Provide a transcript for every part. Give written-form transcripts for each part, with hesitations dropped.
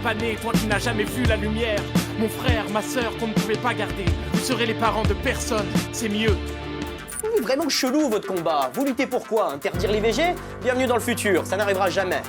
pas né, toi qui n'as jamais vu la lumière. Mon frère, ma sœur qu'on ne pouvait pas garder. Vous serez les parents de personne, c'est mieux. Vraiment chelou votre combat. Vous luttez pour quoi? Interdire l'IVG? Bienvenue dans le futur, ça n'arrivera jamais.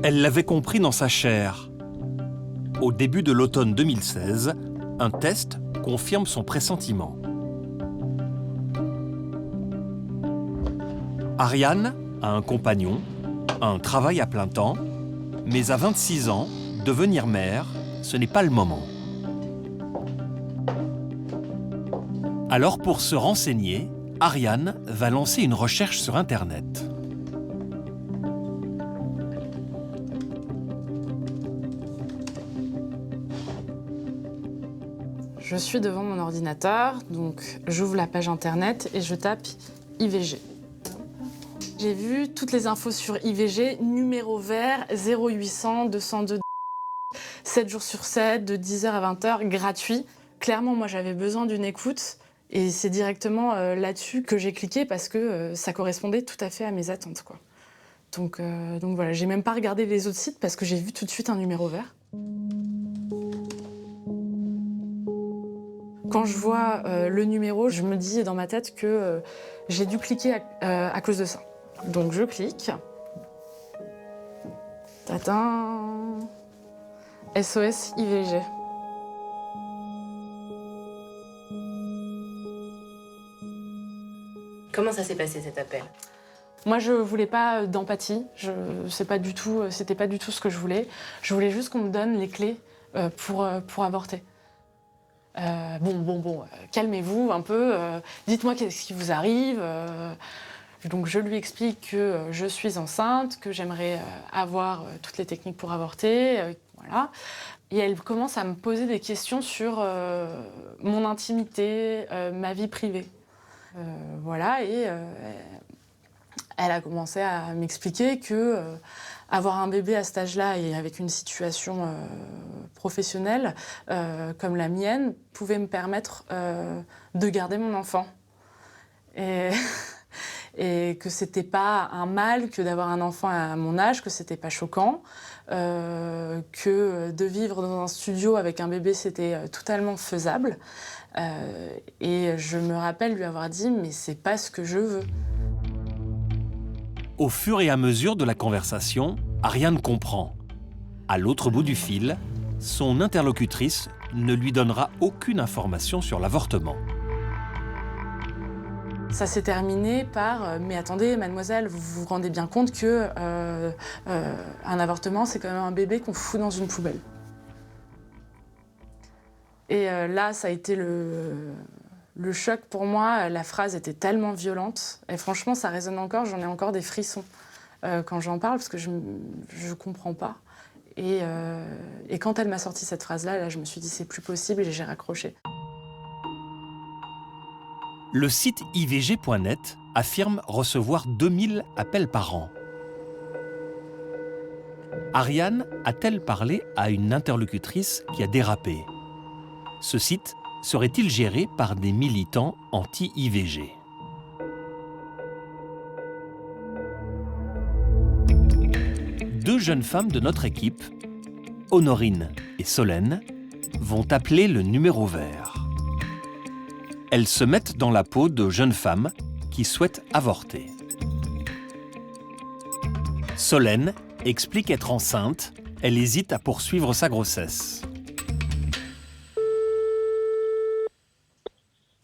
Elle l'avait compris dans sa chair. Au début de l'automne 2016, un test confirme son pressentiment. Ariane a un compagnon, un travail à plein temps, mais à 26 ans, devenir mère, ce n'est pas le moment. Alors pour se renseigner, Ariane va lancer une recherche sur Internet. Je suis devant mon ordinateur, donc j'ouvre la page internet et je tape IVG. J'ai vu toutes les infos sur IVG, numéro vert 0800 202 7 jours sur 7, de 10h à 20h, gratuit. Clairement, moi j'avais besoin d'une écoute et c'est directement là-dessus que j'ai cliqué parce que ça correspondait tout à fait à mes attentes, quoi. Donc voilà, j'ai même pas regardé les autres sites parce que j'ai vu tout de suite un numéro vert. Quand je vois le numéro, je me dis dans ma tête que j'ai dû cliquer à cause de ça. Donc je clique. Tatin. SOS IVG. Comment ça s'est passé cet appel? Moi, je voulais pas d'empathie. C'était pas du tout ce que je voulais. Je voulais juste qu'on me donne les clés pour avorter. Calmez-vous un peu, dites-moi qu'est-ce qui vous arrive. Donc je lui explique que je suis enceinte, que j'aimerais avoir toutes les techniques pour avorter, voilà. Et elle commence à me poser des questions sur mon intimité, ma vie privée. Voilà, et elle a commencé à m'expliquer que avoir un bébé à cet âge-là et avec une situation professionnelle comme la mienne pouvait me permettre de garder mon enfant. Et que c'était pas un mal que d'avoir un enfant à mon âge, que c'était pas choquant, que de vivre dans un studio avec un bébé, c'était totalement faisable. Et je me rappelle lui avoir dit « mais c'est pas ce que je veux ». Au fur et à mesure de la conversation, Ariane comprend. À l'autre bout du fil, son interlocutrice ne lui donnera aucune information sur l'avortement. Ça s'est terminé par « mais attendez, mademoiselle, vous vous rendez bien compte que un avortement, c'est quand même un bébé qu'on fout dans une poubelle ». Et là, ça a été le choc pour moi. La phrase était tellement violente. Et franchement, ça résonne encore. J'en ai encore des frissons quand j'en parle, parce que je ne comprends pas. Et quand elle m'a sorti cette phrase-là, je me suis dit « c'est plus possible » et j'ai raccroché. Le site ivg.net affirme recevoir 2000 appels par an. Ariane a-t-elle parlé à une interlocutrice qui a dérapé? Ce site serait-il géré par des militants anti-IVG? Deux jeunes femmes de notre équipe, Honorine et Solène, vont appeler le numéro vert. Elles se mettent dans la peau de jeunes femmes qui souhaitent avorter. Solène explique être enceinte. Elle hésite à poursuivre sa grossesse.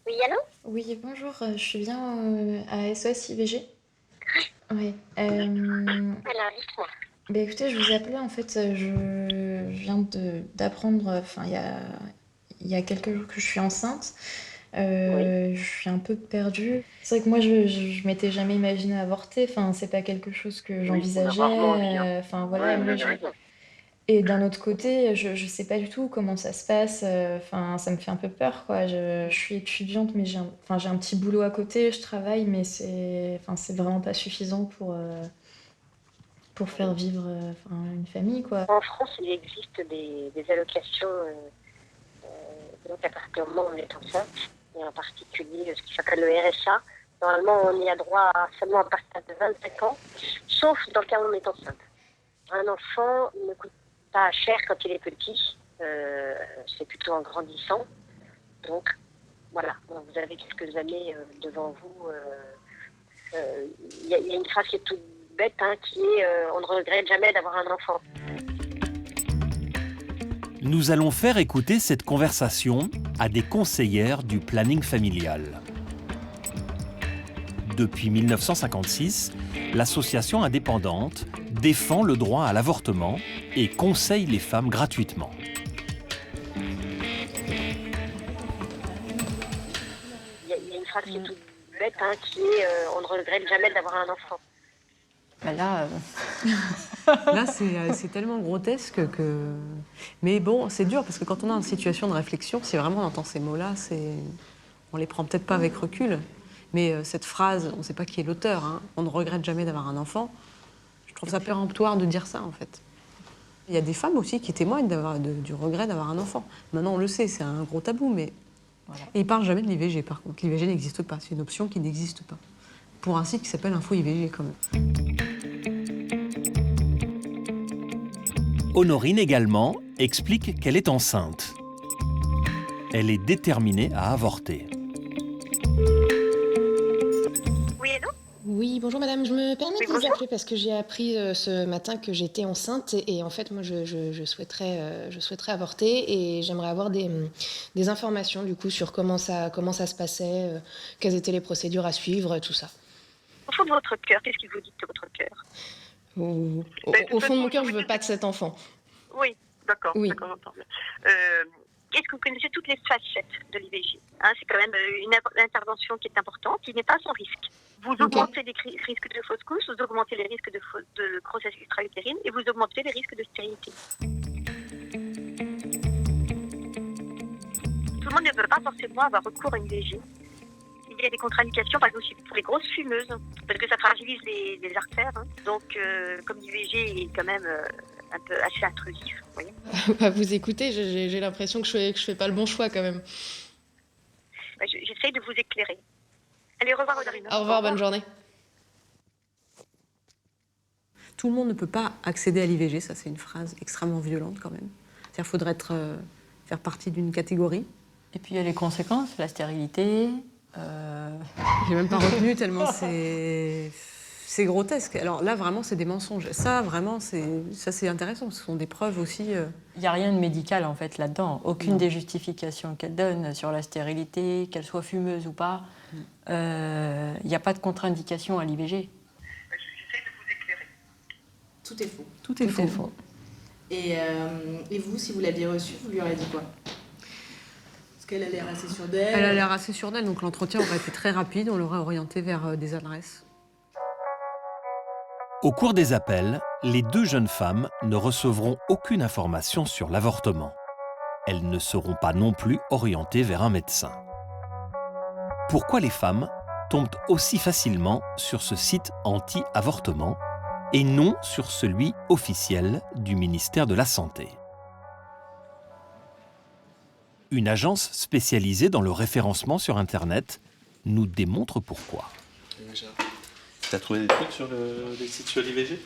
Oui, allô? Oui, bonjour, je suis bien à SOS IVG. Oui. Alors, dites-moi. Écoutez, je vous appelais, en fait, je viens d'apprendre, il y a quelques jours que je suis enceinte. Oui. Je suis un peu perdue. C'est vrai que moi, je m'étais jamais imaginé avorter. Enfin, c'est pas quelque chose que j'envisageais. rarement envie, hein. Voilà. Ouais, moi, vous avez raison. Et d'un autre côté, je sais pas du tout comment ça se passe. Enfin, ça me fait un peu peur, quoi. Je suis étudiante, mais j'ai un petit boulot à côté. Je travaille, mais c'est vraiment pas suffisant pour faire vivre une famille, quoi. En France, il existe des allocations donc à partir du moment où on est enceinte, et en particulier ce qui s'appelle le RSA. Normalement, on y a droit seulement à partir de 25 ans, sauf dans le cas où on est enceinte. Un enfant ne coûte pas cher quand il est petit, c'est plutôt en grandissant. Donc, voilà, donc vous avez quelques années devant vous. Il y a une phrase qui est toute bête, qui est on ne regrette jamais d'avoir un enfant. Nous allons faire écouter cette conversation à des conseillères du planning familial. Depuis 1956, l'association indépendante défend le droit à l'avortement et conseille les femmes gratuitement. Il y a une phrase qui est toute bête, qui est on ne regrette jamais d'avoir un enfant. Là, c'est tellement grotesque que... Mais bon, c'est dur, parce que quand on est en situation de réflexion, si vraiment on entend ces mots-là, on les prend peut-être pas avec recul. Mais cette phrase, on ne sait pas qui est l'auteur, on ne regrette jamais d'avoir un enfant, je trouve ça péremptoire de dire ça, en fait. Il y a des femmes aussi qui témoignent du regret d'avoir un enfant. Maintenant, on le sait, c'est un gros tabou, mais... Voilà. Et ils ne parlent jamais de l'IVG, par contre. L'IVG n'existe pas, c'est une option qui n'existe pas. Pour un site qui s'appelle Info IVG, quand même. Honorine également explique qu'elle est enceinte. Elle est déterminée à avorter. Oui, allô ? Oui, bonjour madame, je me permets Oui, de vous bonjour. appeler parce que j'ai appris ce matin que j'étais enceinte et en fait moi je souhaiterais avorter et j'aimerais avoir des informations du coup sur comment ça se passait, quelles étaient les procédures à suivre, tout ça. Au fond de votre cœur, qu'est-ce qui vous dit de votre cœur ? Au fond de mon cœur, je veux pas de cet enfant. Oui, d'accord, Oui. d'accord, j'entends bien. Est-ce que vous connaissez toutes les facettes de l'IVG ? C'est quand même une intervention qui est importante, qui n'est pas sans risque. Vous augmentez les risques de fausse couche, vous augmentez les risques de grossesse extra-utérine et vous augmentez les risques de stérilité. Tout le monde ne peut pas forcément avoir recours à une IVG. Il y a des contre-indications, par exemple aussi pour les grosses fumeuses, parce que ça fragilise les artères. Donc, comme l'IVG est quand même un peu assez intrusif, vous voyez. À vous écouter, j'ai l'impression que je fais pas le bon choix quand même. J'essaye de vous éclairer. Allez, au revoir, Honorine. Au revoir, bonne journée. Tout le monde ne peut pas accéder à l'IVG, ça c'est une phrase extrêmement violente quand même. C'est-à-dire qu'il faudrait faire partie d'une catégorie. Et puis il y a les conséquences, la stérilité. J'ai même pas retenu tellement c'est grotesque. Alors là vraiment c'est des mensonges. Ça vraiment c'est intéressant. Ce sont des preuves aussi. Il n'y a rien de médical en fait là-dedans. Aucune des justifications qu'elle donne sur la stérilité, qu'elle soit fumeuse ou pas. Il n'y a pas de contre-indication à l'IVG. J'essaie de vous éclairer. Tout est faux. Tout est faux. Et vous, si vous l'aviez reçu, vous lui auriez dit quoi ? Parce qu'elle a l'air assez sûre d'elle. Elle a l'air assez sûre d'elle, donc l'entretien aurait été très rapide. On l'aurait orienté vers des adresses. Au cours des appels, les deux jeunes femmes ne recevront aucune information sur l'avortement. Elles ne seront pas non plus orientées vers un médecin. Pourquoi les femmes tombent aussi facilement sur ce site anti-avortement et non sur celui officiel du ministère de la Santé? Une agence spécialisée dans le référencement sur Internet nous démontre pourquoi. T'as trouvé des trucs sur les sites sur l'IVG ?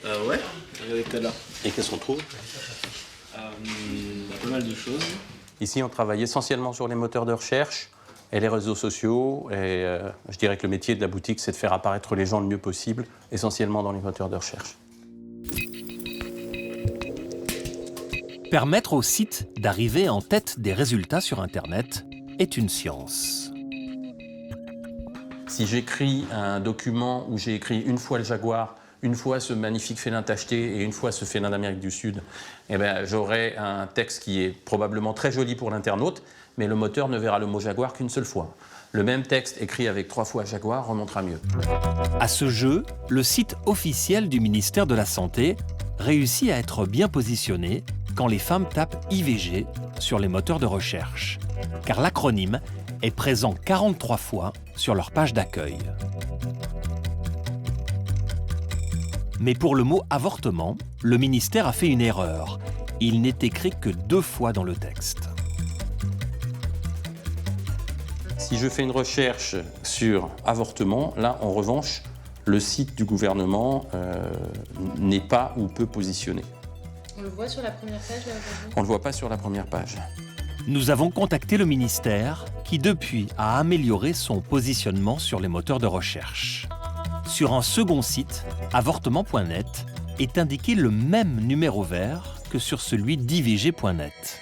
Ouais, regardez tout à l'heure. Et qu'est-ce qu'on trouve ? Pas mal de choses. Ici, on travaille essentiellement sur les moteurs de recherche et les réseaux sociaux. Et je dirais que le métier de la boutique, c'est de faire apparaître les gens le mieux possible, essentiellement dans les moteurs de recherche. Permettre au site d'arriver en tête des résultats sur Internet est une science. Si j'écris un document où j'ai écrit une fois le jaguar, une fois ce magnifique félin tacheté et une fois ce félin d'Amérique du Sud, j'aurai un texte qui est probablement très joli pour l'internaute, mais le moteur ne verra le mot jaguar qu'une seule fois. Le même texte écrit avec 3 fois jaguar remontera mieux. À ce jeu, le site officiel du ministère de la Santé réussit à être bien positionné quand les femmes tapent IVG sur les moteurs de recherche, car l'acronyme est présent 43 fois sur leur page d'accueil. Mais pour le mot avortement, le ministère a fait une erreur. Il n'est écrit que 2 fois dans le texte. Si je fais une recherche sur avortement, là, en revanche, le site du gouvernement n'est pas ou peu positionné. On le voit sur la première page là, aujourd'hui ? On ne le voit pas sur la première page. Nous avons contacté le ministère qui, depuis, a amélioré son positionnement sur les moteurs de recherche. Sur un second site, avortement.net, est indiqué le même numéro vert que sur celui d'ivg.net.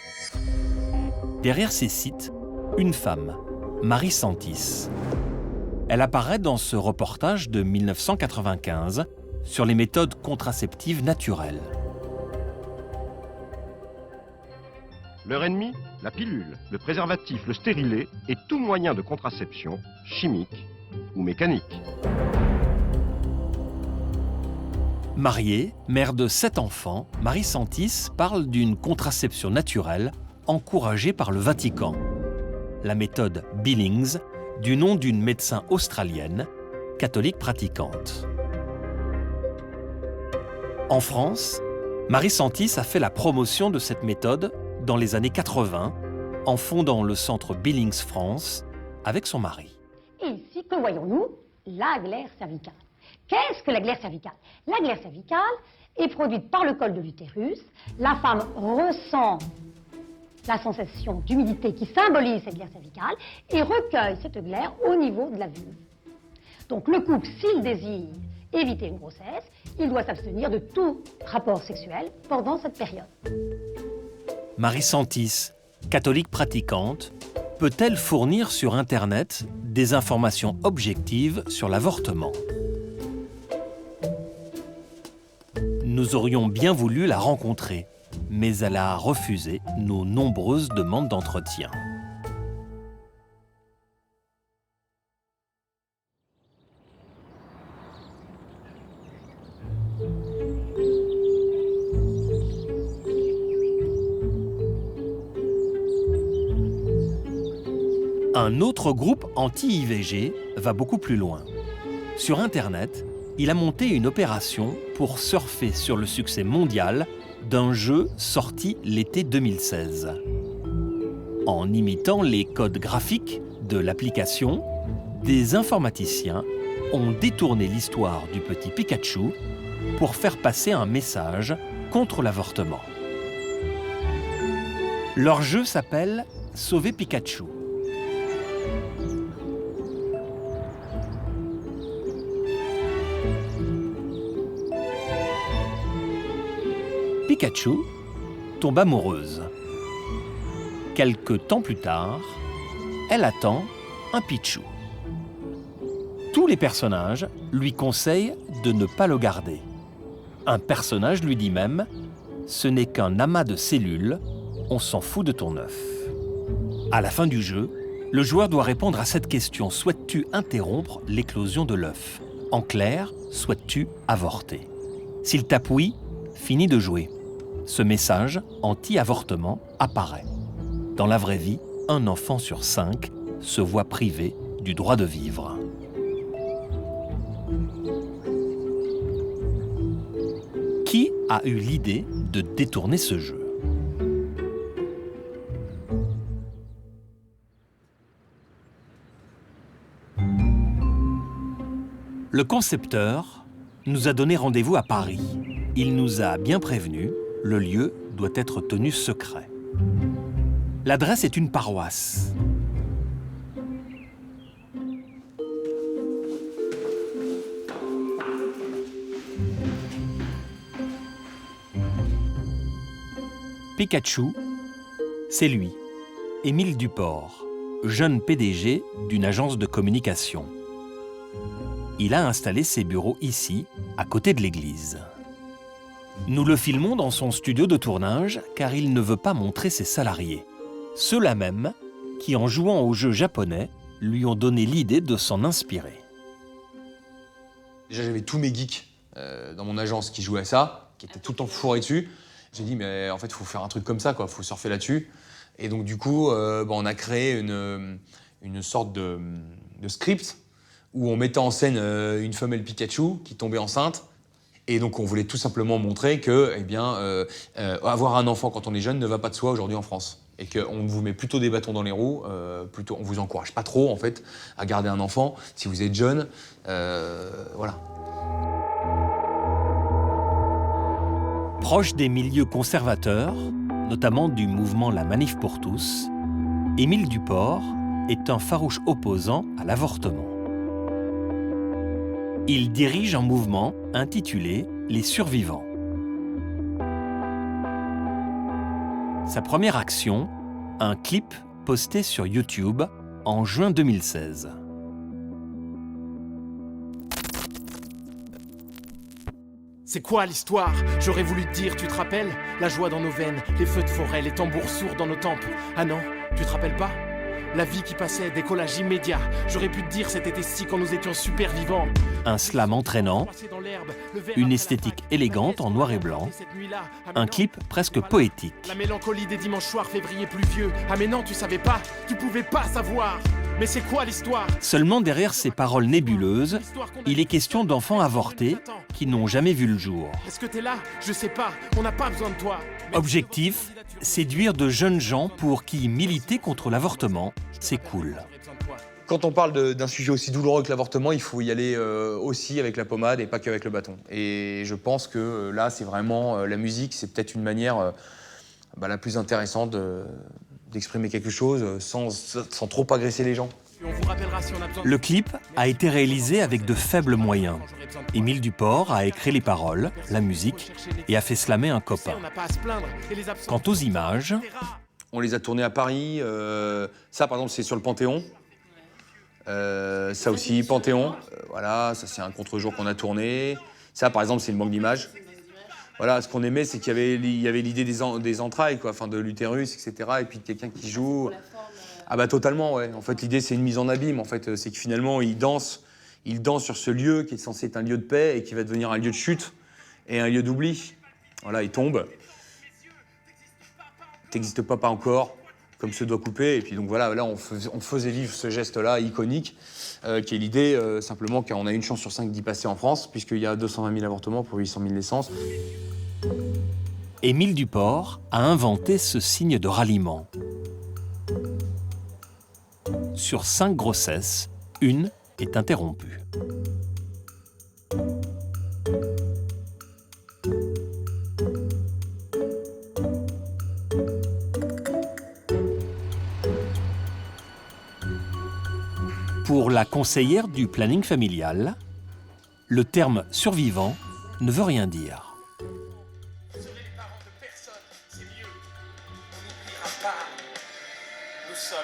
Derrière ces sites, une femme, Marie Santis. Elle apparaît dans ce reportage de 1995 sur les méthodes contraceptives naturelles. Leur ennemi, la pilule, le préservatif, le stérilet et tout moyen de contraception, chimique ou mécanique. Mariée, mère de 7 enfants, Marie Santis parle d'une contraception naturelle encouragée par le Vatican. La méthode Billings, du nom d'une médecin australienne, catholique pratiquante. En France, Marie Santis a fait la promotion de cette méthode dans les années 80, en fondant le centre Billings France avec son mari. Et ici, que voyons-nous? La glaire cervicale. Qu'est-ce que la glaire cervicale? La glaire cervicale est produite par le col de l'utérus. La femme ressent la sensation d'humidité qui symbolise cette glaire cervicale et recueille cette glaire au niveau de la vulve. Donc le couple, s'il désire éviter une grossesse, il doit s'abstenir de tout rapport sexuel pendant cette période. Marie Santis, catholique pratiquante, peut-elle fournir sur Internet des informations objectives sur l'avortement? Nous aurions bien voulu la rencontrer, mais elle a refusé nos nombreuses demandes d'entretien. Un autre groupe anti-IVG va beaucoup plus loin. Sur Internet, il a monté une opération pour surfer sur le succès mondial d'un jeu sorti l'été 2016. En imitant les codes graphiques de l'application, des informaticiens ont détourné l'histoire du petit Pikachu pour faire passer un message contre l'avortement. Leur jeu s'appelle « Sauver Pikachu ». Pikachu tombe amoureuse. Quelque temps plus tard, elle attend un Pichou. Tous les personnages lui conseillent de ne pas le garder. Un personnage lui dit même « Ce n'est qu'un amas de cellules, on s'en fout de ton œuf ». À la fin du jeu, le joueur doit répondre à cette question « Souhaites-tu interrompre l'éclosion de l'œuf ?» En clair, souhaites-tu avorter? S'il tape oui, fini de jouer. Ce message anti-avortement apparaît. Dans la vraie vie, 1 enfant sur 5 se voit privé du droit de vivre. Qui a eu l'idée de détourner ce jeu? Le concepteur nous a donné rendez-vous à Paris. Il nous a bien prévenus, le lieu doit être tenu secret. L'adresse est une paroisse. Pikachu, c'est lui, Émile Duport, jeune PDG d'une agence de communication. Il a installé ses bureaux ici, à côté de l'église. Nous le filmons dans son studio de tournage car il ne veut pas montrer ses salariés. Ceux-là même qui, en jouant au jeu japonais, lui ont donné l'idée de s'en inspirer. Déjà, j'avais tous mes geeks dans mon agence qui jouaient à ça. qui était tout le temps fourré dessus. J'ai dit, mais en fait, il faut faire un truc comme ça, quoi. Faut surfer là-dessus. Et donc, du coup, on a créé une sorte de script où on mettait en scène une femelle Pikachu qui tombait enceinte. Et donc, on voulait tout simplement montrer que, avoir un enfant quand on est jeune ne va pas de soi aujourd'hui en France. Et qu'on vous met plutôt des bâtons dans les roues, on vous encourage pas trop, en fait, à garder un enfant si vous êtes jeune. Voilà. Proche des milieux conservateurs, notamment du mouvement La Manif pour tous, Émile Duport est un farouche opposant à l'avortement. Il dirige un mouvement intitulé Les Survivants. Sa première action, un clip posté sur YouTube en juin 2016. C'est quoi l'histoire? J'aurais voulu te dire, tu te rappelles? La joie dans nos veines, les feux de forêt, les tambours sourds dans nos tempes. Ah non, tu te rappelles pas? La vie qui passait, décollage immédiat. J'aurais pu te dire cet été-ci quand nous étions super vivants. Un slam entraînant, une esthétique élégante en noir et blanc, un clip presque poétique. La mélancolie des dimanches soirs février pluvieux. Ah mais non, tu savais pas, tu pouvais pas savoir. Mais c'est quoi l'histoire? Seulement derrière ces paroles nébuleuses, il est question d'enfants avortés qui n'ont jamais vu le jour. Est-ce que t'es là? Je sais pas, on n'a pas besoin de toi. Objectif, séduire de jeunes gens pour qui militer contre l'avortement, c'est cool. Quand on parle d'un sujet aussi douloureux que l'avortement, il faut y aller aussi avec la pommade et pas qu'avec le bâton. Et je pense que là, c'est vraiment la musique, c'est peut-être une manière la plus intéressante d'exprimer quelque chose sans trop agresser les gens. Le clip a été réalisé avec de faibles moyens. Émile Duport a écrit les paroles, la musique et a fait slammer un copain. Quant aux images... On les a tournées à Paris. Ça, par exemple, c'est sur le Panthéon. Ça aussi, Panthéon. Voilà, ça c'est un contre-jour qu'on a tourné. Ça, par exemple, c'est une banque d'images. Voilà, ce qu'on aimait, c'est qu'il y avait l'idée des entrailles, quoi, enfin de l'utérus, etc. Et puis quelqu'un qui joue. Ah bah totalement, ouais. En fait, l'idée, c'est une mise en abîme. En fait, c'est que finalement, il danse sur ce lieu qui est censé être un lieu de paix et qui va devenir un lieu de chute et un lieu d'oubli. Voilà, il tombe. T'existes pas encore, comme ce doigt coupé. Et puis donc voilà, là, on faisait vivre ce geste-là iconique, qui est l'idée simplement qu'on a une chance sur 5 d'y passer en France, puisqu'il y a 220 000 avortements pour 800 000 naissances. Émile Duport a inventé ce signe de ralliement. Sur 5 grossesses, une est interrompue. Pour la conseillère du planning familial, le terme « survivant » ne veut rien dire. Vous serez les parents de personne, c'est mieux. On n'oubliera pas. Nous sommes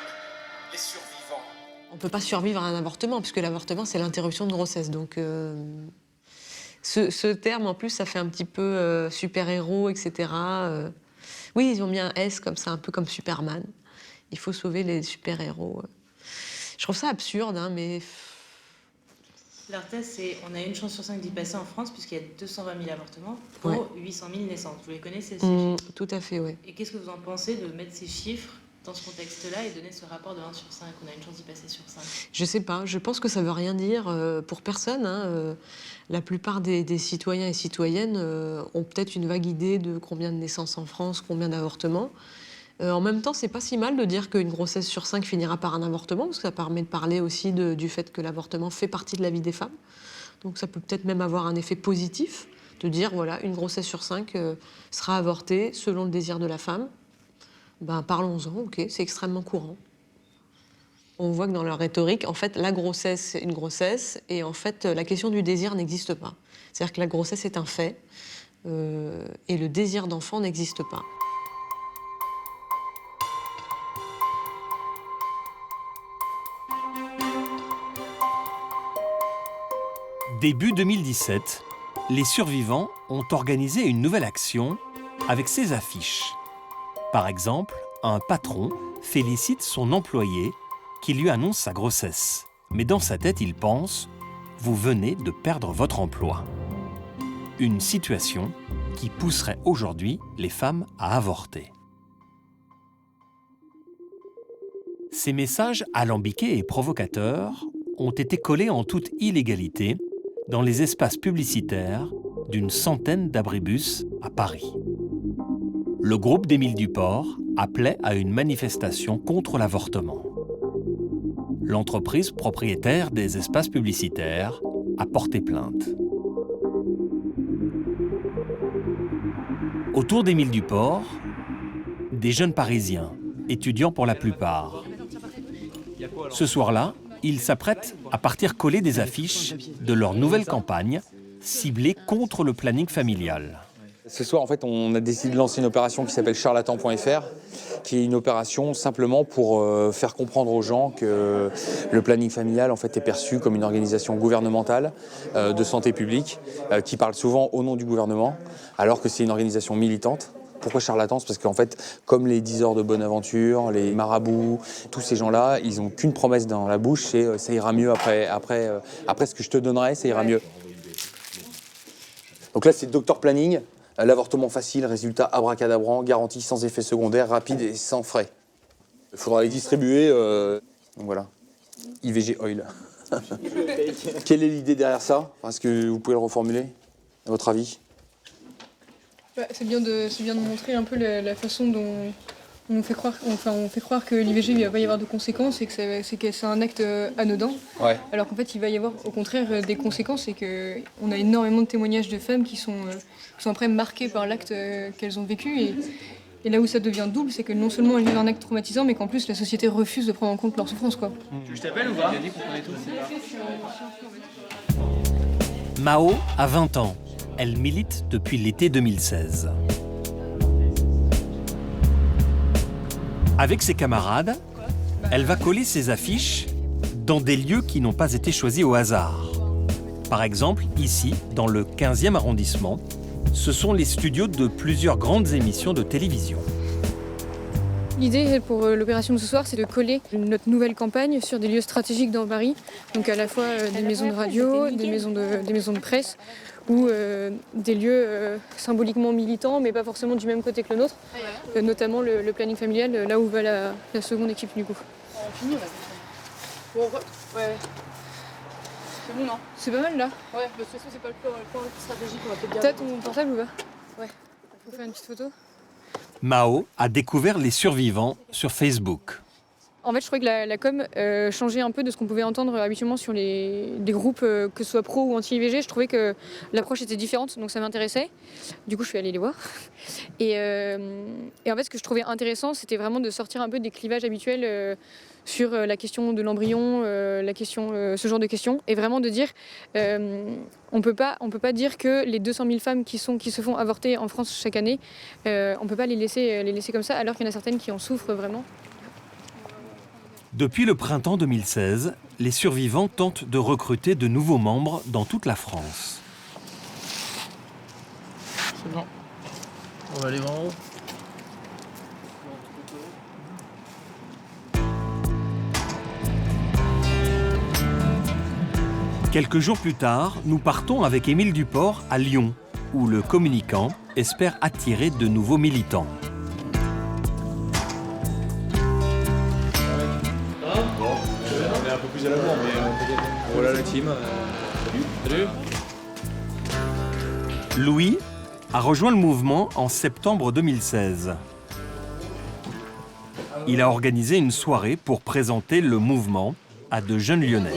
les survivants. On ne peut pas survivre à un avortement, puisque l'avortement, c'est l'interruption de grossesse. Donc, ce terme, en plus, ça fait un petit peu super-héros, etc. Oui, ils ont mis un S comme ça, un peu comme Superman. Il faut sauver les super-héros. Je trouve ça absurde, hein, mais... Leur thèse, c'est on a une chance sur 5 d'y passer en France, puisqu'il y a 220 000 avortements pour 800 000 naissances. Vous les connaissez, ces chiffres? Tout à fait, oui. Et qu'est-ce que vous en pensez de mettre ces chiffres dans ce contexte-là et donner ce rapport de 1 sur 5? On a une chance d'y passer sur 5. Je sais pas, je pense que ça veut rien dire pour personne. Hein. La plupart des citoyens et citoyennes ont peut-être une vague idée de combien de naissances en France, combien d'avortements. En même temps, c'est pas si mal de dire qu'une grossesse sur 5 finira par un avortement, parce que ça permet de parler aussi du fait que l'avortement fait partie de la vie des femmes. Donc ça peut peut-être même avoir un effet positif, de dire, voilà, une grossesse sur 5 sera avortée selon le désir de la femme. Ben, parlons-en, ok, c'est extrêmement courant. On voit que dans leur rhétorique, en fait, la grossesse, c'est une grossesse, et en fait, la question du désir n'existe pas. C'est-à-dire que la grossesse est un fait, et le désir d'enfant n'existe pas. Début 2017, les survivants ont organisé une nouvelle action avec ces affiches. Par exemple, un patron félicite son employé qui lui annonce sa grossesse. Mais dans sa tête, il pense « Vous venez de perdre votre emploi ». Une situation qui pousserait aujourd'hui les femmes à avorter. Ces messages alambiqués et provocateurs ont été collés en toute illégalité dans les espaces publicitaires d'une centaine d'abribus à Paris. Le groupe d'Émile Duport appelait à une manifestation contre l'avortement. L'entreprise propriétaire des espaces publicitaires a porté plainte. Autour d'Émile Duport, des jeunes Parisiens, étudiants pour la plupart. Ce soir-là, ils s'apprêtent à partir coller des affiches de leur nouvelle campagne ciblée contre le planning familial. Ce soir, en fait, on a décidé de lancer une opération qui s'appelle charlatan.fr, qui est une opération simplement pour faire comprendre aux gens que le planning familial en fait, est perçu comme une organisation gouvernementale de santé publique qui parle souvent au nom du gouvernement, alors que c'est une organisation militante. Pourquoi charlatans? Parce qu'en fait, comme les 10 heures de bonne aventure, les marabouts, tous ces gens-là, ils n'ont qu'une promesse dans la bouche, c'est ça ira mieux après ce que je te donnerai, ça ira mieux. Donc là, c'est le Docteur Planning, l'avortement facile, résultat abracadabrant, garantie sans effet secondaire, rapide et sans frais. Il faudra les distribuer, donc voilà, IVG Oil. Quelle est l'idée derrière ça? Est-ce que vous pouvez le reformuler, à votre avis? C'est bien de montrer un peu la façon dont on fait croire que l'IVG, il va pas y avoir de conséquences et que c'est un acte anodin. Ouais. Alors qu'en fait, il va y avoir au contraire des conséquences et qu'on a énormément de témoignages de femmes qui sont après marquées par l'acte qu'elles ont vécu. Et là où ça devient double, c'est que non seulement elles vivent un acte traumatisant, mais qu'en plus la société refuse de prendre en compte leur souffrance, quoi. Tu veux que je t'appelle ou pas? Mao a 20 ans. Elle milite depuis l'été 2016. Avec ses camarades, elle va coller ses affiches dans des lieux qui n'ont pas été choisis au hasard. Par exemple, ici, dans le 15e arrondissement, ce sont les studios de plusieurs grandes émissions de télévision. L'idée pour l'opération de ce soir, c'est de coller notre nouvelle campagne sur des lieux stratégiques dans Paris, donc à la fois des maisons de radio, des maisons de presse, ou des lieux symboliquement militants, mais pas forcément du même côté que le nôtre, notamment le planning familial, là où va la seconde équipe du coup. On finit là. Bon, ouais. C'est bon, non? C'est pas mal là? Ouais, de toute façon, c'est pas le point stratégique, on va peut-être garder. T'as ton portable ou pas? Ouais. Faut faire une petite photo. Mao a découvert les survivants sur Facebook. En fait, je trouvais que la com changeait un peu de ce qu'on pouvait entendre habituellement sur des groupes, que ce soit pro ou anti-IVG. Je trouvais que l'approche était différente, donc ça m'intéressait. Du coup, je suis allée les voir. Et en fait, ce que je trouvais intéressant, c'était vraiment de sortir un peu des clivages habituels sur la question de l'embryon, ce genre de questions, et vraiment de dire on peut pas dire que les 200 000 femmes qui se font avorter en France chaque année, on peut pas les laisser comme ça, alors qu'il y en a certaines qui en souffrent vraiment. Depuis le printemps 2016, les survivants tentent de recruter de nouveaux membres dans toute la France. C'est bon. On va aller en haut. Quelques jours plus tard, nous partons avec Émile Duport à Lyon, où le communicant espère attirer de nouveaux militants. On est un peu plus à la bourre, mais voilà la team. Salut. Louis a rejoint le mouvement en septembre 2016. Il a organisé une soirée pour présenter le mouvement à de jeunes Lyonnais.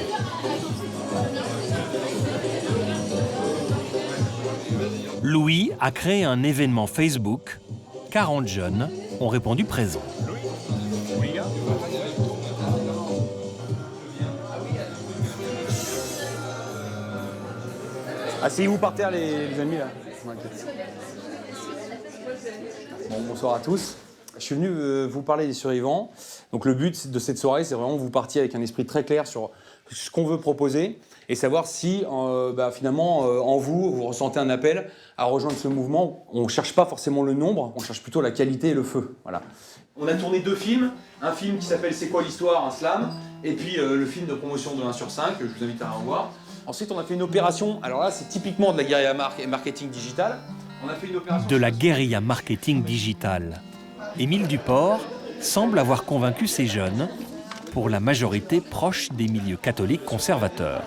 Louis a créé un événement Facebook. 40 jeunes ont répondu présents. Asseyez-vous par terre les amis là. Bon, bonsoir à tous. Je suis venu vous parler des survivants. Donc le but de cette soirée, c'est vraiment que vous partiez avec un esprit très clair sur ce qu'on veut proposer et savoir si finalement en vous ressentez un appel à rejoindre ce mouvement. On ne cherche pas forcément le nombre, on cherche plutôt la qualité et le feu. Voilà. On a tourné 2 films, un film qui s'appelle C'est quoi l'histoire, un slam, et puis le film de promotion de 1 sur 5, que je vous invite à revoir. Ensuite, on a fait une opération. Alors là, c'est typiquement de la guérilla marketing digital. On a fait une opération. De la guérilla marketing digitale. Émile Duport semble avoir convaincu ces jeunes, pour la majorité proche des milieux catholiques conservateurs.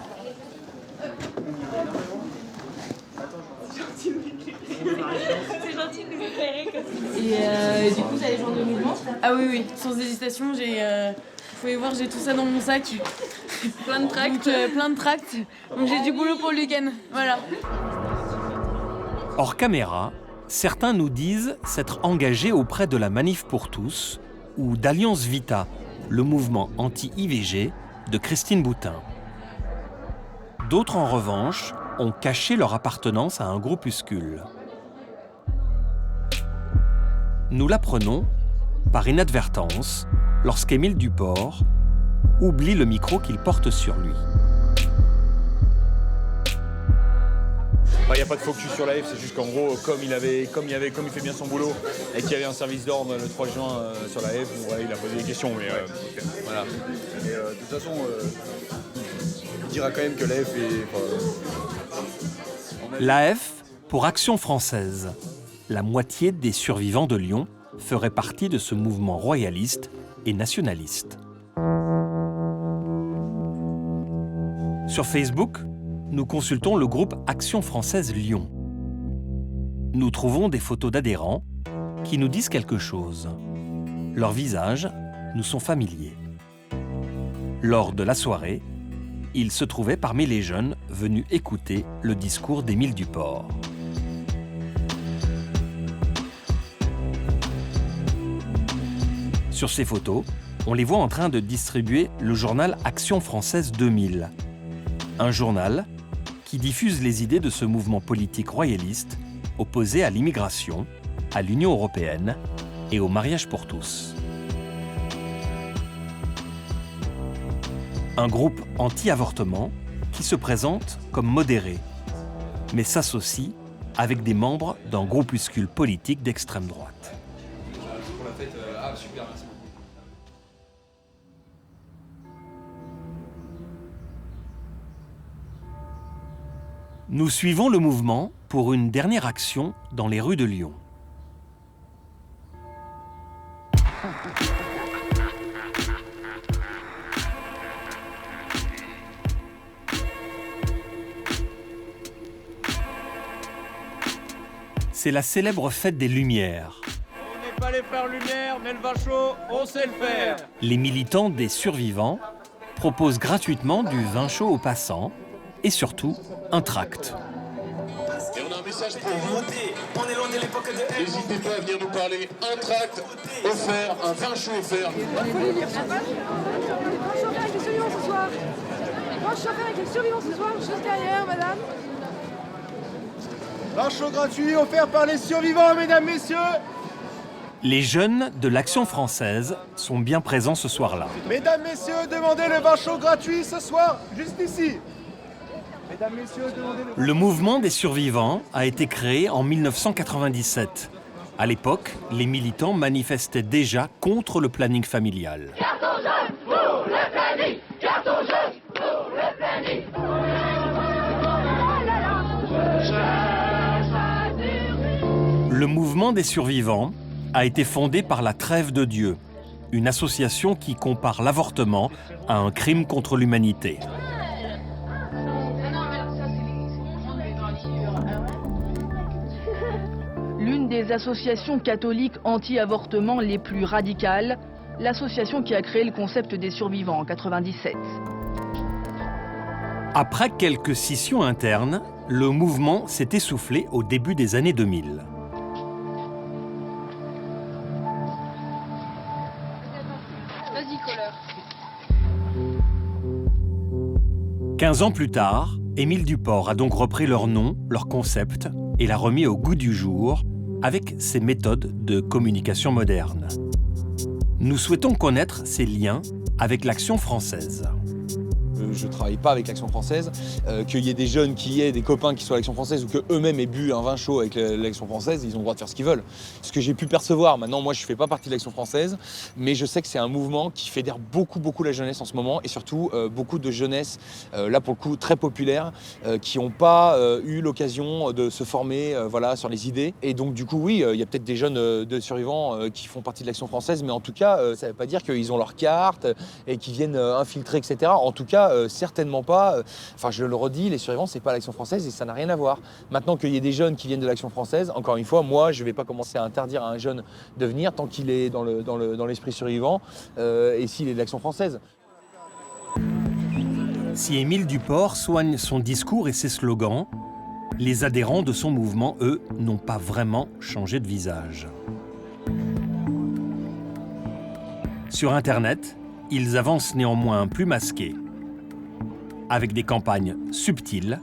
Et du coup, vous allez joindre le mouvement? Ah oui, oui, sans hésitation, vous pouvez voir, j'ai tout ça dans mon sac. Plein de tracts. Plein de tracts. Donc j'ai du boulot pour le week-end. Voilà. Hors caméra, certains nous disent s'être engagés auprès de la Manif pour tous ou d'Alliance Vita, le mouvement anti-IVG de Christine Boutin. D'autres, en revanche, ont caché leur appartenance à un groupuscule. Nous l'apprenons par inadvertance lorsqu'Émile Duport oublie le micro qu'il porte sur lui. Il n'y a pas de focus sur la F, c'est juste qu'en gros, comme il fait bien son boulot et qu'il y avait un service d'ordre le 3 juin sur la F, bon, ouais, il a posé des questions. Mais voilà. Et de toute façon, il dira quand même que la F est... L'AF pour Action française. La moitié des survivants de Lyon ferait partie de ce mouvement royaliste et nationaliste. Sur Facebook, nous consultons le groupe Action française Lyon. Nous trouvons des photos d'adhérents qui nous disent quelque chose. Leurs visages nous sont familiers. Lors de la soirée, ils se trouvaient parmi les jeunes venus écouter le discours d'Émile Duport. Sur ces photos, on les voit en train de distribuer le journal Action française 2000, un journal qui diffuse les idées de ce mouvement politique royaliste opposé à l'immigration, à l'Union européenne et au mariage pour tous. Un groupe anti-avortement qui se présente comme modéré, mais s'associe avec des membres d'un groupuscule politique d'extrême droite. Pour la fête, super, merci. Nous suivons le mouvement pour une dernière action dans les rues de Lyon. C'est la célèbre fête des Lumières. On n'est pas les frères Lumière, mais le vin chaud, on sait le faire. Les militants des survivants proposent gratuitement du vin chaud aux passants et surtout un tract. Et on a un message pour vous. On est loin de l'époque de... N'hésitez pas à venir nous parler. Un tract offert, un vin chaud offert. Il faut les lire. Grand chauffeur avec les survivants ce soir. Grand chauffeur avec les survivants ce soir, juste derrière, madame. Vin chaud gratuit offert par les survivants, mesdames, messieurs. Les jeunes de l'Action française sont bien présents ce soir-là. Mesdames, messieurs, demandez le vin chaud gratuit ce soir, juste ici. Mesdames, messieurs, demandez Le mouvement des survivants a été créé en 1997. À l'époque, les militants manifestaient déjà contre le planning familial. Carton jaune pour le planning. Carton jaune pour le planning. Le mouvement des survivants a été fondé par la Trêve de Dieu, une association qui compare l'avortement à un crime contre l'humanité. L'une des associations catholiques anti-avortement les plus radicales, l'association qui a créé le concept des survivants en 1997. Après quelques scissions internes, le mouvement s'est essoufflé au début des années 2000. Vas-y, colleur. 15 ans plus tard, Émile Duport a donc repris leur nom, leur concept, et l'a remis au goût du jour avec ses méthodes de communication moderne. Nous souhaitons connaître ses liens avec l'Action française. je travaille pas avec l'Action française, qu'il y ait des jeunes qui aient des copains qui soient à l'Action française ou qu'eux-mêmes aient bu un vin chaud avec l'Action française, ils ont le droit de faire ce qu'ils veulent. Ce que j'ai pu percevoir, maintenant moi je fais pas partie de l'Action française, mais je sais que c'est un mouvement qui fédère beaucoup la jeunesse en ce moment et surtout beaucoup de jeunesse, là pour le coup très populaire, qui n'ont pas eu l'occasion de se former voilà, sur les idées. Et donc du coup oui, il y a peut-être des jeunes de survivants qui font partie de l'Action française, mais en tout cas ça ne veut pas dire qu'ils ont leur carte et qu'ils viennent infiltrer, etc. En tout cas certainement pas, enfin je le redis, les survivants c'est pas l'Action française et ça n'a rien à voir. Maintenant qu'il y ait des jeunes qui viennent de l'Action française, encore une fois, moi je ne vais pas commencer à interdire à un jeune de venir tant qu'il est dans l'esprit survivant et s'il est de l'Action française. Si Émile Duport soigne son discours et ses slogans, les adhérents de son mouvement, eux, n'ont pas vraiment changé de visage. Sur Internet, ils avancent néanmoins plus masqués, avec des campagnes subtiles,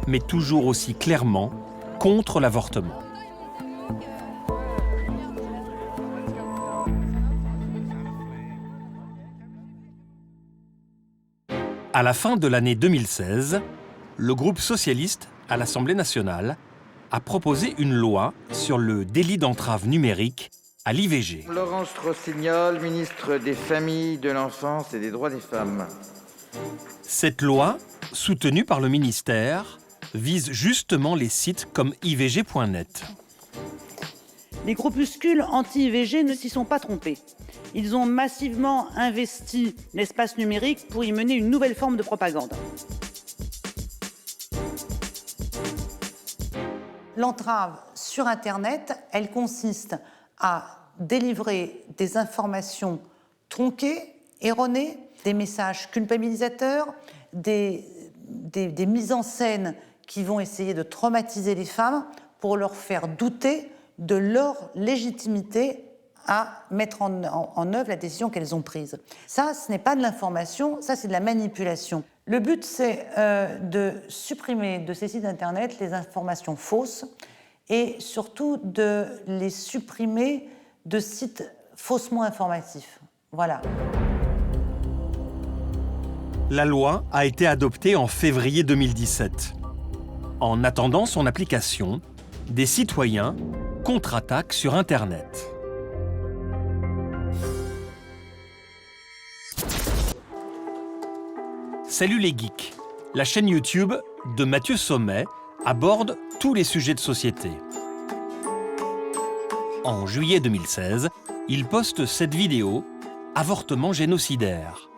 mais toujours aussi clairement contre l'avortement. À la fin de l'année 2016, le groupe socialiste à l'Assemblée nationale a proposé une loi sur le délit d'entrave numérique à l'IVG. Laurence Rossignol, ministre des Familles, de l'Enfance et des Droits des Femmes. Cette loi, soutenue par le ministère, vise justement les sites comme ivg.net. Les groupuscules anti-IVG ne s'y sont pas trompés. Ils ont massivement investi l'espace numérique pour y mener une nouvelle forme de propagande. L'entrave sur Internet, elle consiste à délivrer des informations tronquées, erronées, des messages culpabilisateurs, des mises en scène qui vont essayer de traumatiser les femmes pour leur faire douter de leur légitimité à mettre en œuvre la décision qu'elles ont prise. Ça, ce n'est pas de l'information, ça c'est de la manipulation. Le but, c'est de supprimer de ces sites Internet les informations fausses et surtout de les supprimer de sites faussement informatifs. Voilà. La loi a été adoptée en février 2017. En attendant son application, des citoyens contre-attaquent sur Internet. Salut les geeks, la chaîne YouTube de Mathieu Sommet aborde tous les sujets de société. En juillet 2016, il poste cette vidéo « Avortement génocidaire ».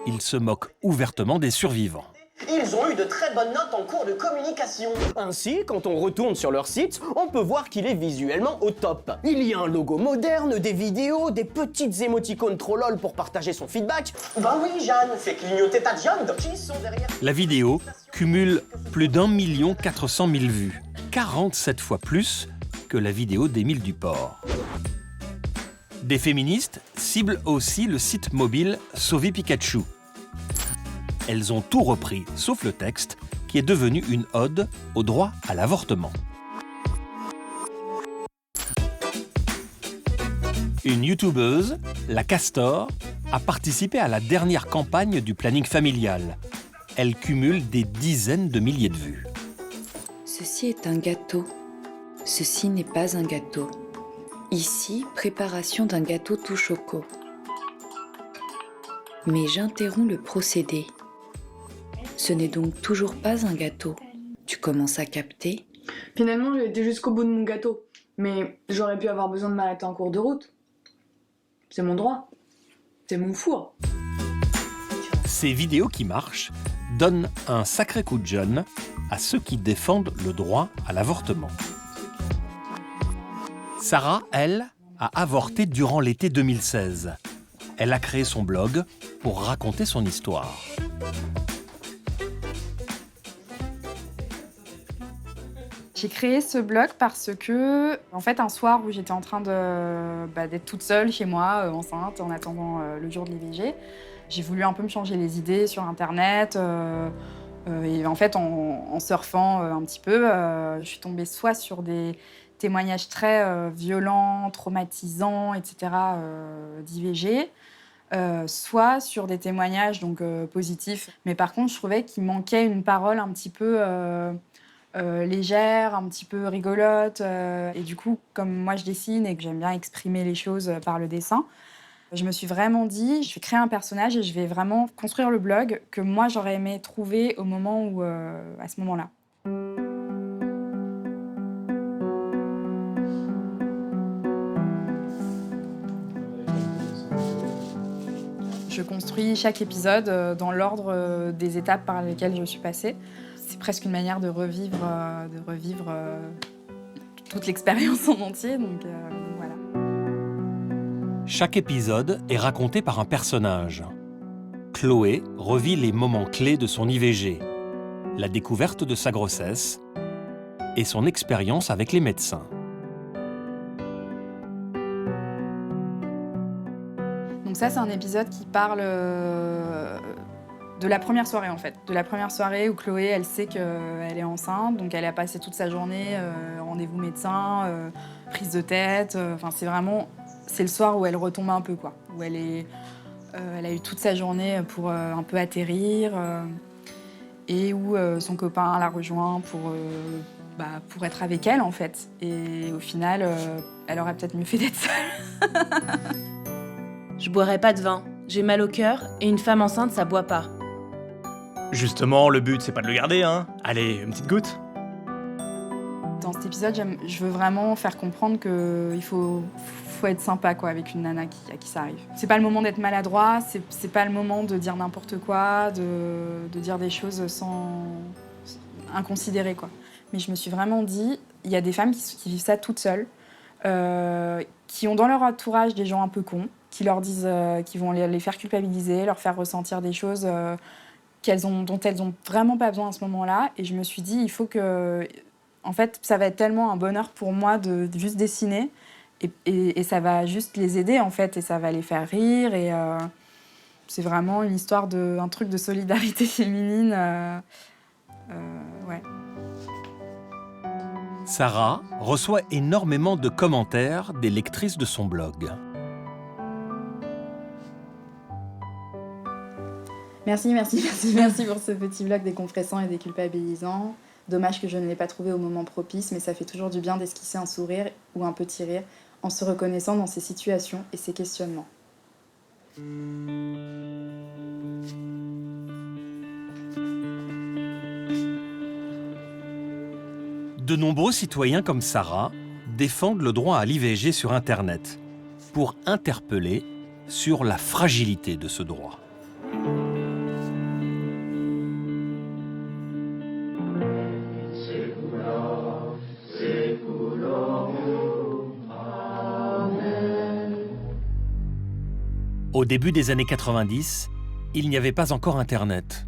Il se moque ouvertement des survivants. Ils ont eu de très bonnes notes en cours de communication. Ainsi, quand on retourne sur leur site, on peut voir qu'il est visuellement au top. Il y a un logo moderne, des vidéos, des petites émoticônes trop lol pour partager son feedback. Ben oui, Jeanne, fais clignoter ta viande. Qui sont derrière? La vidéo cumule plus d'1 400 000 vues, 47 fois plus que la vidéo d'Émile Duport. Des féministes ciblent aussi le site mobile Sauver Pikachu. Elles ont tout repris, sauf le texte, qui est devenu une ode au droit à l'avortement. Une youtubeuse, la Castor, a participé à la dernière campagne du planning familial. Elle cumule des dizaines de milliers de vues. Ceci est un gâteau. Ceci n'est pas un gâteau. Ici, préparation d'un gâteau tout choco. Mais j'interromps le procédé. Ce n'est donc toujours pas un gâteau. Tu commences à capter? Finalement, j'ai été jusqu'au bout de mon gâteau. Mais j'aurais pu avoir besoin de m'arrêter en cours de route. C'est mon droit. C'est mon four. Ces vidéos qui marchent donnent un sacré coup de jeune à ceux qui défendent le droit à l'avortement. Sarah, elle, a avorté durant l'été 2016. Elle a créé son blog pour raconter son histoire. J'ai créé ce blog parce que, en fait, un soir où j'étais en train d'être toute seule chez moi, enceinte, en attendant le jour de l'IVG, j'ai voulu un peu me changer les idées sur Internet. Et en fait, en surfant un petit peu, je suis tombée soit sur des témoignages très violents, traumatisants, etc., d'IVG, soit sur des témoignages donc, positifs. Mais par contre, je trouvais qu'il manquait une parole un petit peu légère, un petit peu rigolote. Et du coup, comme moi je dessine et que j'aime bien exprimer les choses par le dessin, je me suis vraiment dit, je vais créer un personnage et je vais vraiment construire le blog que moi j'aurais aimé trouver au moment où, à ce moment-là. Je construis chaque épisode dans l'ordre des étapes par lesquelles je suis passée. C'est presque une manière de revivre toute l'expérience en entier, donc voilà. Chaque épisode est raconté par un personnage. Chloé revit les moments clés de son IVG, la découverte de sa grossesse et son expérience avec les médecins. Donc ça, c'est un épisode qui parle de la première soirée, en fait. De la première soirée où Chloé, elle sait qu'elle est enceinte, donc elle a passé toute sa journée, rendez-vous médecin, prise de tête. Enfin, c'est le soir où elle retombe un peu, quoi. Où elle a eu toute sa journée pour un peu atterrir, et où son copain la rejoint pour être avec elle, en fait. Et au final, elle aurait peut-être mieux fait d'être seule. Je boirai pas de vin, j'ai mal au cœur et une femme enceinte, ça boit pas. Justement, le but, c'est pas de le garder, hein. Allez, une petite goutte. Dans cet épisode, je veux vraiment faire comprendre qu'il faut être sympa, quoi, avec une nana à qui ça arrive. C'est pas le moment d'être maladroit, c'est pas le moment de dire n'importe quoi, de dire des choses inconsidérées, quoi. Mais je me suis vraiment dit, il y a des femmes qui vivent ça toutes seules, qui ont dans leur entourage des gens un peu cons, qui leur disent, qui vont les faire culpabiliser, leur faire ressentir des choses dont elles ont vraiment pas besoin à ce moment-là. Et je me suis dit, il faut que... En fait, ça va être tellement un bonheur pour moi de juste dessiner et ça va juste les aider, en fait, et ça va les faire rire. Et c'est vraiment une histoire un truc de solidarité féminine. Ouais. Sarah reçoit énormément de commentaires des lectrices de son blog. Merci pour ce petit blog décompressant et déculpabilisant. Dommage que je ne l'ai pas trouvé au moment propice, mais ça fait toujours du bien d'esquisser un sourire ou un petit rire en se reconnaissant dans ces situations et ces questionnements. De nombreux citoyens comme Sarah défendent le droit à l'IVG sur Internet pour interpeller sur la fragilité de ce droit. Au début des années 90, il n'y avait pas encore Internet.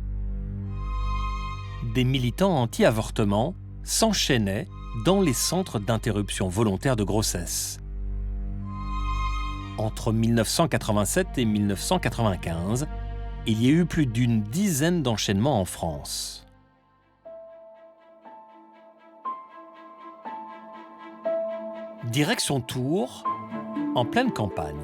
Des militants anti-avortement s'enchaînaient dans les centres d'interruption volontaire de grossesse. Entre 1987 et 1995, il y a eu plus d'une dizaine d'enchaînements en France. Direction Tours, en pleine campagne.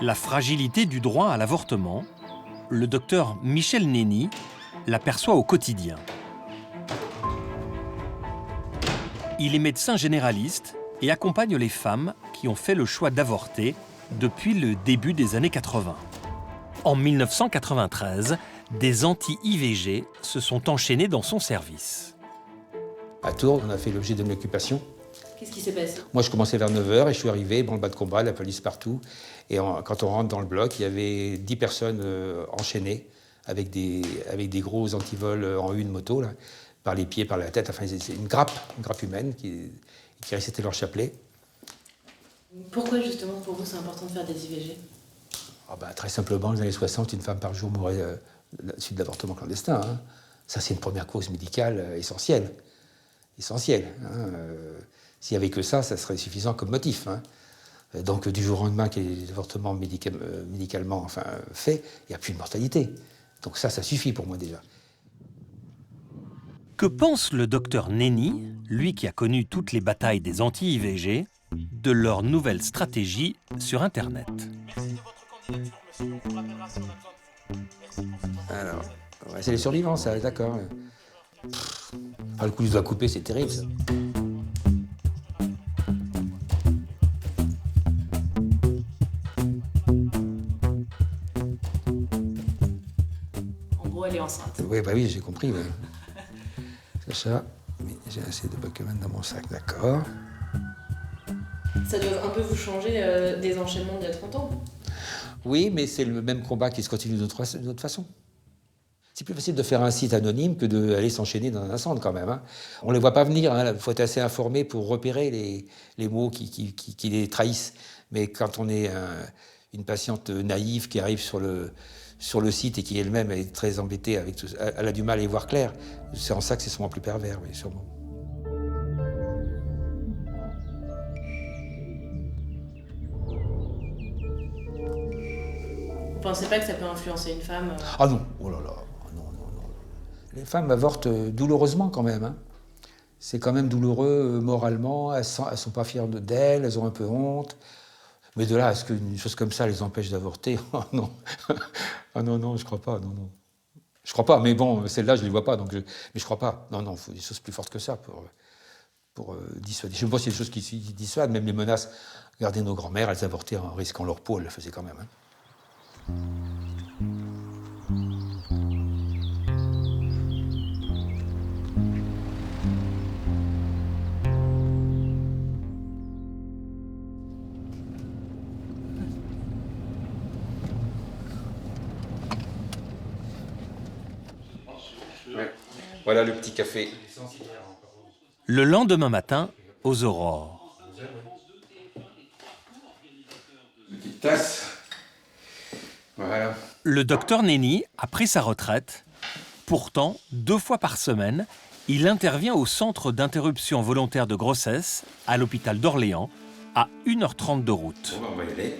La fragilité du droit à l'avortement, le docteur Michel Nenny l'aperçoit au quotidien. Il est médecin généraliste et accompagne les femmes qui ont fait le choix d'avorter depuis le début des années 80. En 1993, des anti-IVG se sont enchaînés dans son service. À Tours, on a fait l'objet d'une occupation. Qu'est-ce qui s'est passé? Moi, je commençais vers 9h et je suis arrivé, branle-bas de combat, la police partout. Et quand on rentre dans le bloc, il y avait 10 personnes enchaînées avec des gros antivols en une moto, là, par les pieds, par la tête. Enfin, c'est une grappe humaine qui récitait leur chapelet. Pourquoi, justement, pour vous, c'est important de faire des IVG? Très simplement, dans les années 60, une femme par jour mourait suite d'avortement clandestin. Hein. Ça, c'est une première cause médicale essentielle. S'il n'y avait que ça serait suffisant comme motif. Hein. Donc, du jour au lendemain qu'il y ait des avortements médicalement faits, il n'y a plus de mortalité. Donc ça suffit pour moi déjà. Que pense le docteur Nenni, lui qui a connu toutes les batailles des anti-IVG, de leur nouvelle stratégie sur Internet? Alors, ouais, c'est les survivants, ça, d'accord. Le coup, il doit couper, c'est terrible, ça. En gros, elle est enceinte. Oui, bah oui, j'ai compris. Ouais. C'est ça. Mais j'ai assez de Pokémon dans mon sac, d'accord. Ça doit un peu vous changer des enchaînements d'il y a 30 ans. Oui, mais c'est le même combat qui se continue d'une autre façon. C'est plus facile de faire un site anonyme que d'aller s'enchaîner dans un centre, quand même. Hein. On ne les voit pas venir. Il faut être assez informé pour repérer les mots qui les trahissent. Mais quand on est une patiente naïve qui arrive sur le site et qui elle-même est très embêtée avec tout ça, elle a du mal à y voir clair. C'est en ça que c'est sûrement plus pervers, oui, sûrement. Vous pensez pas que ça peut influencer une femme Ah non, oh là là, non. Les femmes avortent douloureusement quand même. Hein. C'est quand même douloureux moralement, elles sont pas fières d'elles, elles ont un peu honte. Mais de là à ce qu'une chose comme ça les empêche d'avorter, oh non. Ah non, je crois pas, non. Je crois pas, mais bon, celles-là, je les vois pas, mais je crois pas. Non, il faut des choses plus fortes que ça pour dissuader. Je sais pas s'il y a des choses qui dissuadent, même les menaces. Regardez nos grands-mères, elles avortaient en risquant leur peau, elles le faisaient quand même. Hein. Ouais. Voilà le petit café. Le lendemain matin, aux aurores. Petite tasse. Voilà. Le docteur Nenni a pris sa retraite. Pourtant, 2 fois par semaine, il intervient au centre d'interruption volontaire de grossesse à l'hôpital d'Orléans, à 1h30 de route. Bon, on va y aller.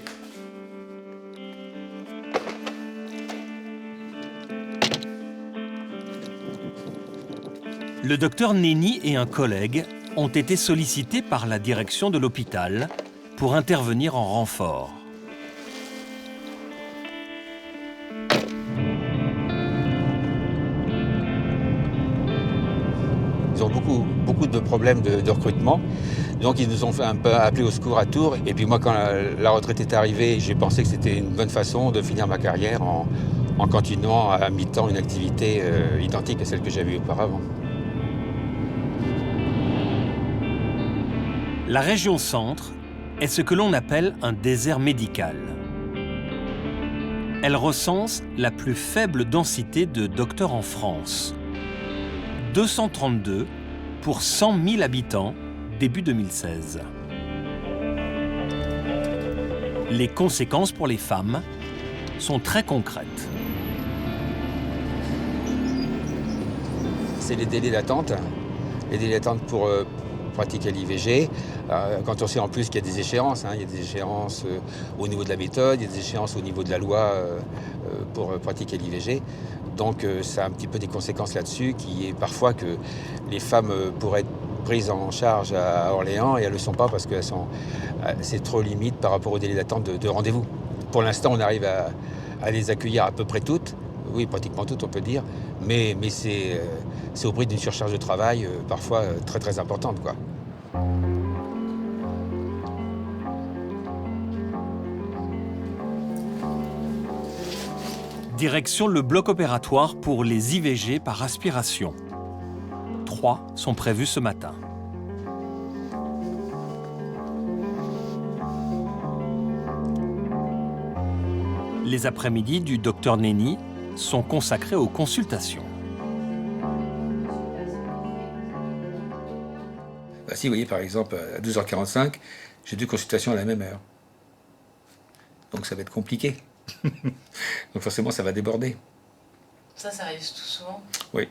Le docteur Nenni et un collègue ont été sollicités par la direction de l'hôpital pour intervenir en renfort. Ils ont beaucoup de problèmes de recrutement. Donc ils nous ont fait un peu appeler au secours à Tours. Et puis moi, quand la retraite est arrivée, j'ai pensé que c'était une bonne façon de finir ma carrière en continuant à mi-temps une activité identique à celle que j'avais auparavant. La région centre est ce que l'on appelle un désert médical. Elle recense la plus faible densité de docteurs en France. 232 pour 100 000 habitants, début 2016. Les conséquences pour les femmes sont très concrètes. C'est les délais d'attente. Les délais d'attente pour pratiquer l'IVG. Quand on sait en plus qu'il y a des échéances, il y a des échéances au niveau de la méthode, il y a des échéances au niveau de la loi pour pratiquer l'IVG. Donc ça a un petit peu des conséquences là-dessus, qui est parfois que les femmes pourraient être prises en charge à Orléans et elles ne le sont pas parce que c'est trop limite par rapport au délai d'attente de rendez-vous. Pour l'instant, on arrive à les accueillir à peu près toutes, oui, pratiquement toutes on peut dire, mais c'est au prix d'une surcharge de travail parfois très très importante, quoi. Direction le bloc opératoire pour les IVG par aspiration. 3 sont prévus ce matin. Les après-midi du docteur Nenni sont consacrés aux consultations. Bah si, vous voyez, par exemple, à 12h45, j'ai 2 consultations à la même heure. Donc ça va être compliqué. Donc forcément, ça va déborder. Ça arrive tout souvent? Oui.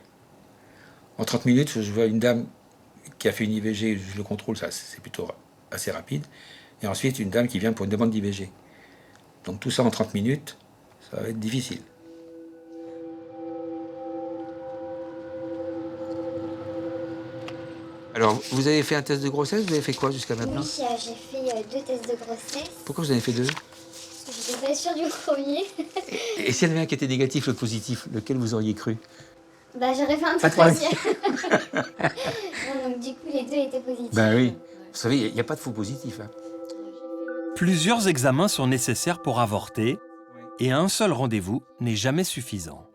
En 30 minutes, je vois une dame qui a fait une IVG, je le contrôle, ça c'est plutôt assez rapide. Et ensuite, une dame qui vient pour une demande d'IVG. Donc tout ça en 30 minutes, ça va être difficile. Alors, vous avez fait un test de grossesse, vous avez fait quoi jusqu'à maintenant? Oui, j'ai fait 2 tests de grossesse. Pourquoi vous en avez fait 2? J'étais pas sûre du premier. Et s'il y en avait un qui était négatif, le positif, lequel vous auriez cru? Bah, j'aurais fait un Pas de troisième. Non, donc du coup, les 2 étaient positifs. Ben oui. Vous savez, il n'y a pas de faux positif. Hein. Plusieurs examens sont nécessaires pour avorter et un seul rendez-vous n'est jamais suffisant.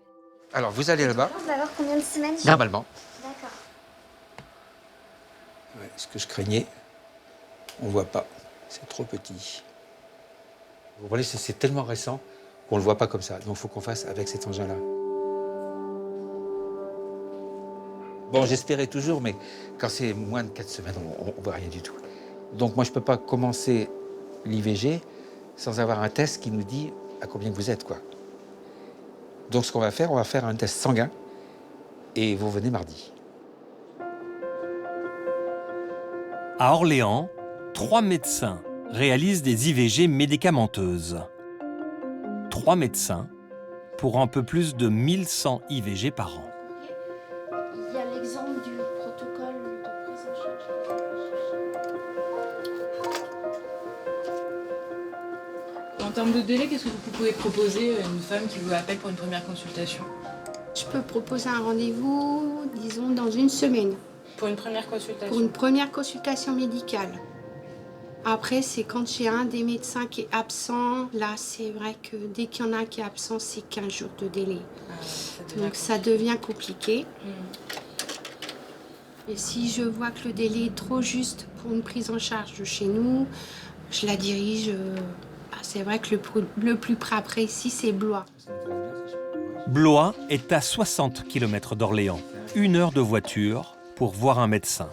Alors, vous allez là-bas. On va voir combien de semaines. Normalement. D'accord. Ouais, ce que je craignais, on ne voit pas. C'est trop petit. Vous voyez, c'est tellement récent qu'on ne le voit pas comme ça. Donc, il faut qu'on fasse avec cet engin-là. Bon, j'espérais toujours, mais quand c'est moins de 4 semaines, on ne voit rien du tout. Donc, moi, je ne peux pas commencer l'IVG sans avoir un test qui nous dit à combien vous êtes, quoi. Donc, ce qu'on va faire, on va faire un test sanguin et vous venez mardi. À Orléans, 3 médecins réalisent des IVG médicamenteuses. 3 médecins pour un peu plus de 1100 IVG par an. Il y a l'exemple du protocole de prise en charge. En termes de délai, qu'est-ce que vous pouvez proposer à une femme qui vous appelle pour une première consultation? Je peux proposer un rendez-vous, disons, dans 1 semaine. Pour une première consultation? Pour une première consultation médicale. Après, c'est quand j'ai un des médecins qui est absent. Là, c'est vrai que dès qu'il y en a un qui est absent, c'est 15 jours de délai. Donc ça devient compliqué. Et si je vois que le délai est trop juste pour une prise en charge de chez nous, je la dirige. C'est vrai que le plus près après ici, c'est Blois. Blois est à 60 km d'Orléans. 1 heure de voiture pour voir un médecin.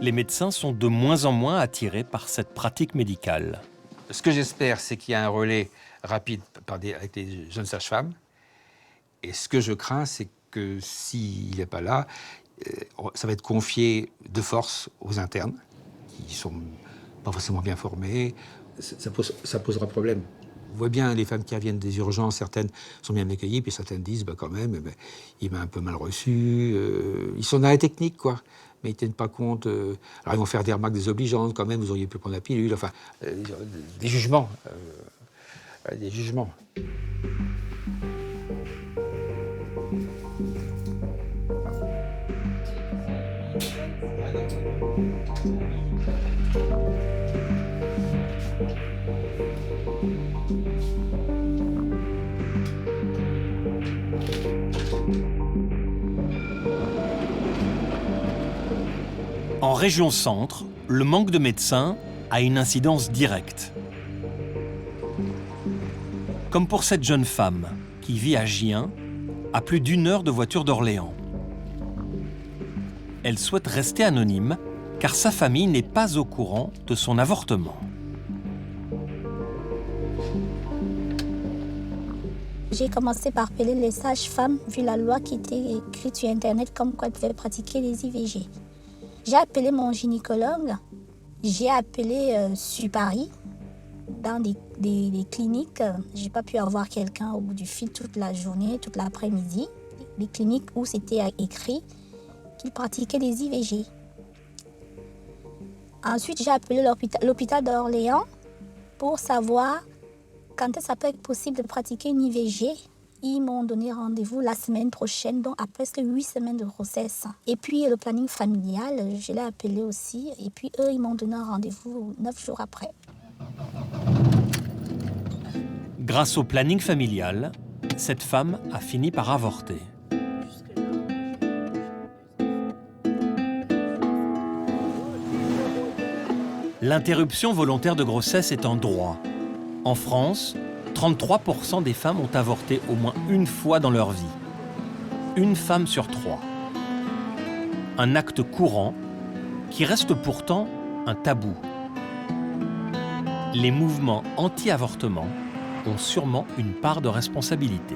Les médecins sont de moins en moins attirés par cette pratique médicale. Ce que j'espère, c'est qu'il y a un relais rapide avec des jeunes sages-femmes. Et ce que je crains, c'est que s'il n'est pas là, ça va être confié de force aux internes, qui sont pas forcément bien formés. Ça posera problème. On voit bien les femmes qui reviennent des urgences, certaines sont bien accueillies, puis certaines disent quand même, il m'a un peu mal reçu. Ils sont dans la technique, quoi. Mais ils ne tiennent pas compte. Alors ils vont faire des remarques désobligeantes, quand même, vous auriez pu prendre la pilule. Enfin, des jugements. Des jugements. En région centre, le manque de médecins a une incidence directe. Comme pour cette jeune femme qui vit à Gien, à plus d'1 heure de voiture d'Orléans. Elle souhaite rester anonyme car sa famille n'est pas au courant de son avortement. J'ai commencé par appeler les sages-femmes, vu la loi qui était écrite sur Internet comme quoi elles devaient pratiquer les IVG. J'ai appelé mon gynécologue, j'ai appelé sur Paris, dans des cliniques. J'ai pas pu avoir quelqu'un au bout du fil toute la journée, toute l'après-midi. Les cliniques où c'était écrit qu'ils pratiquaient les IVG. Ensuite, j'ai appelé l'hôpital d'Orléans pour savoir quand est-ce que ça peut être possible de pratiquer une IVG. Ils m'ont donné rendez-vous la semaine prochaine, donc après 8 semaines de grossesse. Et puis le planning familial, je l'ai appelé aussi. Et puis eux, ils m'ont donné un rendez-vous 9 jours après. Grâce au planning familial, cette femme a fini par avorter. L'interruption volontaire de grossesse est en droit. En France, 33% des femmes ont avorté au moins 1 fois dans leur vie. 1 femme sur 3. Un acte courant qui reste pourtant un tabou. Les mouvements anti-avortement ont sûrement une part de responsabilité.